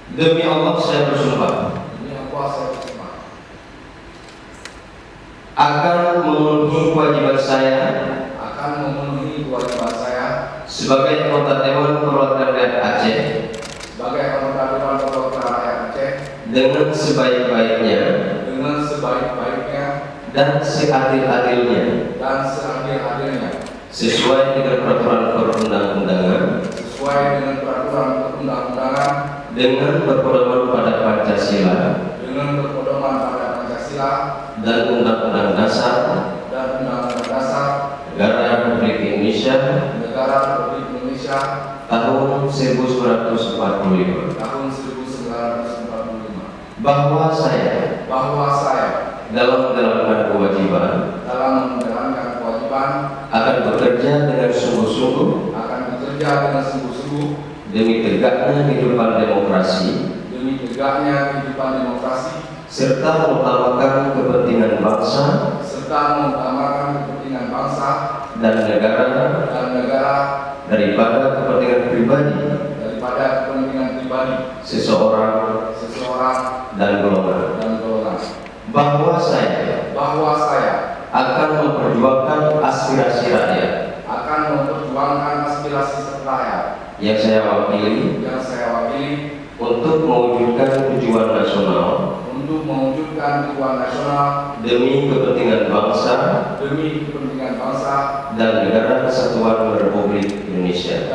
Demi Allah saya bersumpah Demi Allah saya bersumpah akan memenuhi kewajiban saya sebagai anggota Dewan Perwakilan Rakyat Aceh dengan sebaik-baiknya dan seadil-adilnya sesuai dengan peraturan perundang-undangan dengan berpedoman pada Pancasila dan Undang-Undang Dasar Negara Republik Indonesia tahun 1945, bahwa saya dalam menjalankan kewajiban akan bekerja dengan sungguh-sungguh demi tegaknya kehidupan demokrasi serta mengutamakan kepentingan bangsa dan negara daripada kepentingan pribadi seseorang dan golongan. Bahwa saya akan memperjuangkan aspirasi rakyat yang saya wakili untuk mewujudkan tujuan nasional demi kepentingan bangsa dan negara kesatuan Republik Indonesia.